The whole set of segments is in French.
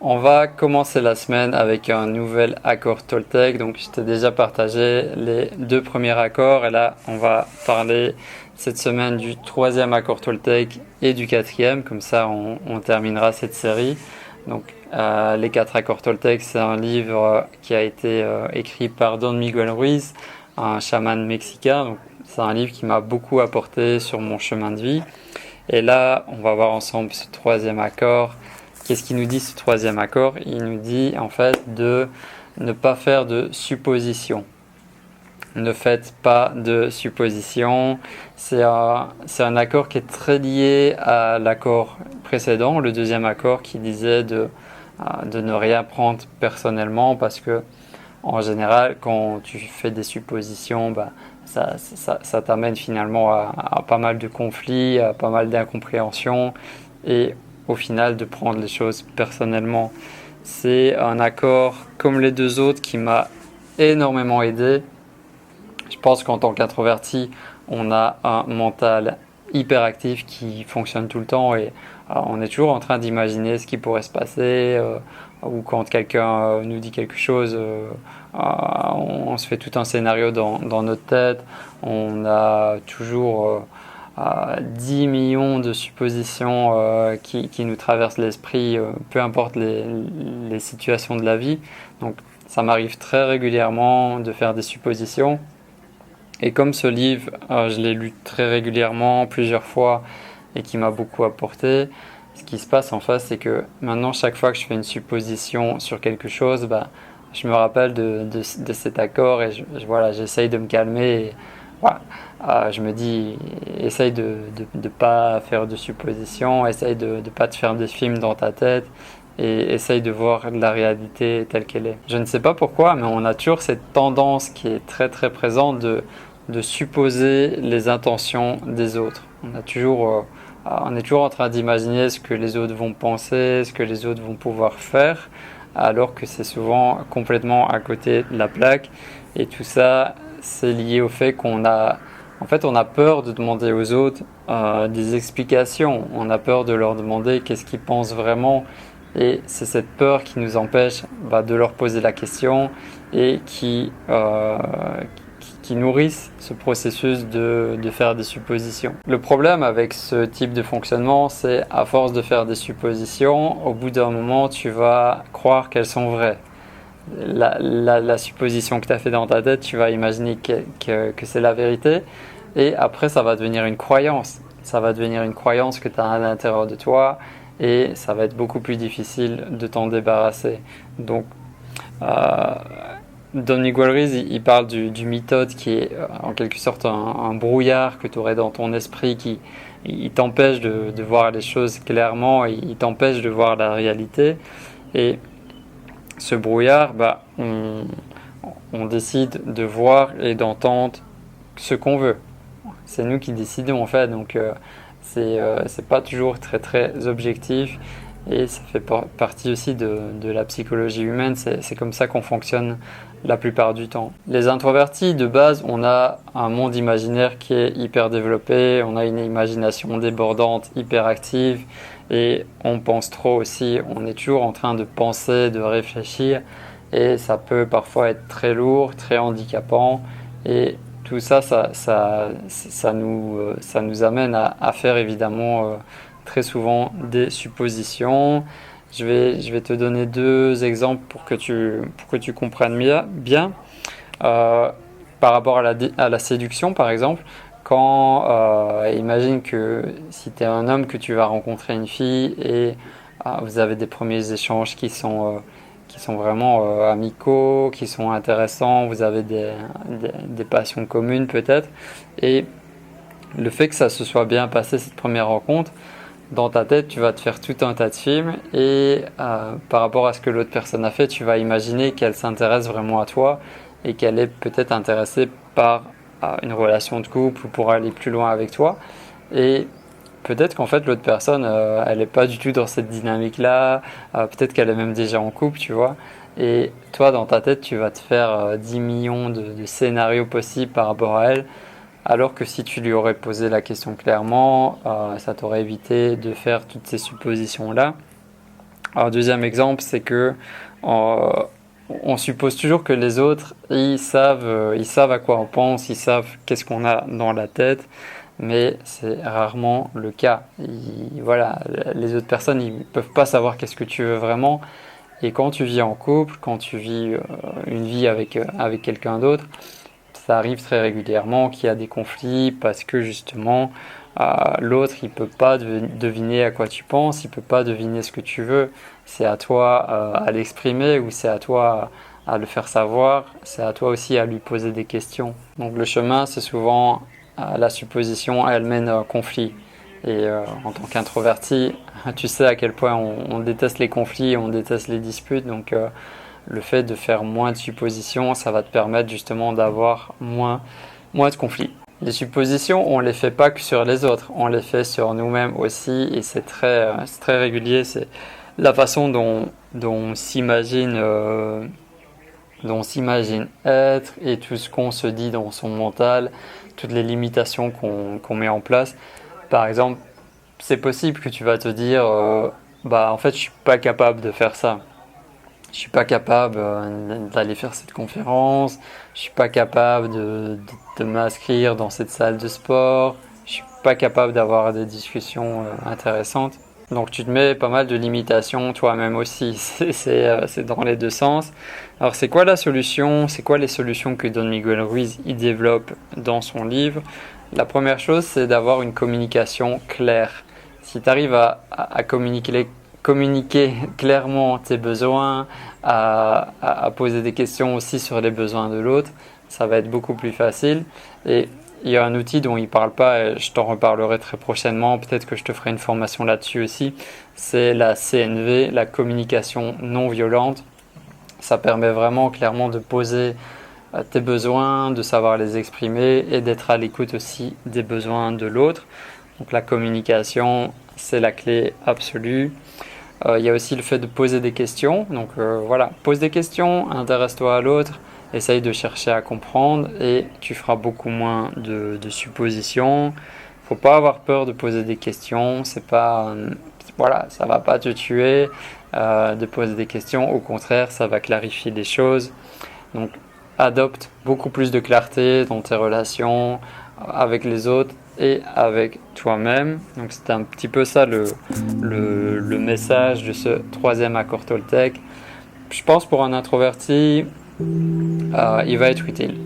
On va commencer la semaine avec un nouvel accord Toltec. Donc, je t'ai déjà partagé les deux premiers accords et là, on va parler cette semaine du troisième accord Toltec et du quatrième. Comme ça, on terminera cette série. Donc, les quatre accords Toltec, c'est un livre qui a été écrit par Don Miguel Ruiz, un chaman mexicain. Donc, c'est un livre qui m'a beaucoup apporté sur mon chemin de vie. Et là, on va voir ensemble ce troisième accord. Qu'est-ce qu'il nous dit ce troisième accord? Il nous dit en fait de ne pas faire de suppositions. Ne faites pas de suppositions. C'est un accord qui est très lié à l'accord précédent, le deuxième accord qui disait de ne rien prendre personnellement parce que en général, quand tu fais des suppositions, ça t'amène finalement à pas mal de conflits, à pas mal d'incompréhensions et au final de prendre les choses personnellement. C'est un accord comme les deux autres qui m'a énormément aidé. Je pense qu'en tant qu'introverti, on a un mental hyper actif qui fonctionne tout le temps et on est toujours en train d'imaginer ce qui pourrait se passer ou quand quelqu'un nous dit quelque chose, on se fait tout un scénario dans notre tête. On a toujours 10 millions de suppositions qui nous traversent l'esprit, peu importe les situations de la vie. Donc ça m'arrive très régulièrement de faire des suppositions. Et comme ce livre, je l'ai lu très régulièrement, plusieurs fois, et qui m'a beaucoup apporté, ce qui se passe en face, c'est que maintenant, chaque fois que je fais une supposition sur quelque chose, je me rappelle de cet accord et voilà, j'essaye de me calmer. Et, voilà, je me dis, essaye de ne pas faire de suppositions, essaye de ne pas te faire des films dans ta tête et essaye de voir la réalité telle qu'elle est. Je ne sais pas pourquoi, mais on a toujours cette tendance qui est très très présente de supposer les intentions des autres. On est toujours en train d'imaginer ce que les autres vont penser, ce que les autres vont pouvoir faire, alors que c'est souvent complètement à côté de la plaque. Et tout ça, c'est lié au fait on a peur de demander aux autres des explications. On a peur de leur demander qu'est-ce qu'ils pensent vraiment. Et c'est cette peur qui nous empêche de leur poser la question et qui nourrissent ce processus de faire des suppositions. Le problème avec ce type de fonctionnement, c'est à force de faire des suppositions, au bout d'un moment, tu vas croire qu'elles sont vraies. La supposition que tu as fait dans ta tête, tu vas imaginer que c'est la vérité et après ça va devenir une croyance. Ça va devenir une croyance que tu as à l'intérieur de toi et ça va être beaucoup plus difficile de t'en débarrasser. Donc, Don Miguel Ruiz, il parle du mythode qui est en quelque sorte un brouillard que tu aurais dans ton esprit qui il t'empêche de voir les choses clairement, et il t'empêche de voir la réalité. Et ce brouillard, on décide de voir et d'entendre ce qu'on veut. C'est nous qui décidons en fait, donc c'est pas toujours très très objectif et ça fait partie aussi de la psychologie humaine, c'est comme ça qu'on fonctionne la plupart du temps. Les introvertis, de base, on a un monde imaginaire qui est hyper développé, on a une imagination débordante, hyper active et on pense trop aussi, on est toujours en train de penser, de réfléchir et ça peut parfois être très lourd, très handicapant et tout ça, ça nous amène à faire évidemment très souvent des suppositions. Je vais te donner deux exemples pour que tu comprennes bien. Euh, Par rapport à la séduction, par exemple, quand imagine que si tu es un homme que tu vas rencontrer une fille et vous avez des premiers échanges qui sont vraiment amicaux, qui sont intéressants, vous avez des passions communes peut-être, et le fait que ça se soit bien passé cette première rencontre, dans ta tête, tu vas te faire tout un tas de films et par rapport à ce que l'autre personne a fait, tu vas imaginer qu'elle s'intéresse vraiment à toi et qu'elle est peut-être intéressée par une relation de couple ou pour aller plus loin avec toi. Et peut-être qu'en fait l'autre personne, elle n'est pas du tout dans cette dynamique-là, peut-être qu'elle est même déjà en couple, tu vois. Et toi, dans ta tête, tu vas te faire 10 millions de scénarios possibles par rapport à elle. Alors que si tu lui aurais posé la question clairement, ça t'aurait évité de faire toutes ces suppositions-là. Alors, deuxième exemple, c'est que euh, on suppose toujours que les autres, ils savent à quoi on pense, ils savent qu'est-ce qu'on a dans la tête, mais c'est rarement le cas. Voilà, les autres personnes, ils peuvent pas savoir qu'est-ce que tu veux vraiment. Et quand tu vis en couple, quand tu vis une vie avec quelqu'un d'autre, ça arrive très régulièrement qu'il y a des conflits parce que justement l'autre il peut pas deviner à quoi tu penses, il peut pas deviner ce que tu veux. C'est à toi à l'exprimer ou c'est à toi à le faire savoir. C'est à toi aussi à lui poser des questions. Donc le chemin c'est souvent la supposition, elle mène à un conflit. Et en tant qu'introverti, tu sais à quel point on déteste les conflits, on déteste les disputes. Donc le fait de faire moins de suppositions, ça va te permettre justement d'avoir moins de conflits. Les suppositions, on ne les fait pas que sur les autres, on les fait sur nous-mêmes aussi et c'est très régulier. C'est la façon dont on s'imagine être et tout ce qu'on se dit dans son mental, toutes les limitations qu'on met en place. Par exemple, c'est possible que tu vas te dire bah en fait je suis pas capable de faire ça. Je suis pas capable d'aller faire cette conférence, je suis pas capable de m'inscrire dans cette salle de sport, je suis pas capable d'avoir des discussions intéressantes. Donc tu te mets pas mal de limitations toi-même aussi, c'est dans les deux sens. Alors c'est quoi la solution? C'est quoi les solutions que Don Miguel Ruiz il développe dans son livre? La première chose c'est d'avoir une communication claire. Si tu arrives à communiquer clairement tes besoins, à poser des questions aussi sur les besoins de l'autre, ça va être beaucoup plus facile. Et il y a un outil dont il ne parle pas, et je t'en reparlerai très prochainement, peut-être que je te ferai une formation là-dessus aussi, c'est la CNV, la communication non violente. Ça permet vraiment clairement de poser tes besoins, de savoir les exprimer et d'être à l'écoute aussi des besoins de l'autre. Donc la communication, c'est la clé absolue. Il y a aussi le fait de poser des questions. Donc voilà, pose des questions, intéresse-toi à l'autre, essaye de chercher à comprendre et tu feras beaucoup moins de suppositions. Faut pas avoir peur de poser des questions. C'est pas, voilà, ça va pas te tuer de poser des questions. Au contraire, ça va clarifier les choses. Donc adopte beaucoup plus de clarté dans tes relations avec les autres et avec toi-même. Donc c'est un petit peu ça le message de ce troisième accord Toltec. Je pense pour un introverti, il va être utile.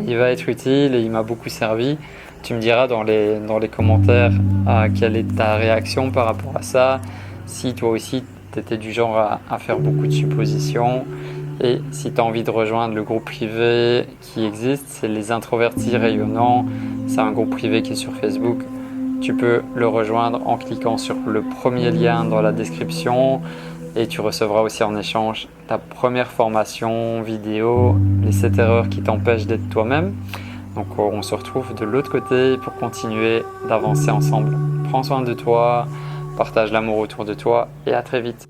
Il va être utile et il m'a beaucoup servi. Tu me diras dans les commentaires quelle est ta réaction par rapport à ça. Si toi aussi tu étais du genre à faire beaucoup de suppositions. Et si tu as envie de rejoindre le groupe privé qui existe, c'est les introvertis rayonnants. C'est un groupe privé qui est sur Facebook. Tu peux le rejoindre en cliquant sur le premier lien dans la description et tu recevras aussi en échange ta première formation vidéo, les 7 erreurs qui t'empêchent d'être toi-même. Donc on se retrouve de l'autre côté pour continuer d'avancer ensemble. Prends soin de toi, partage l'amour autour de toi et à très vite.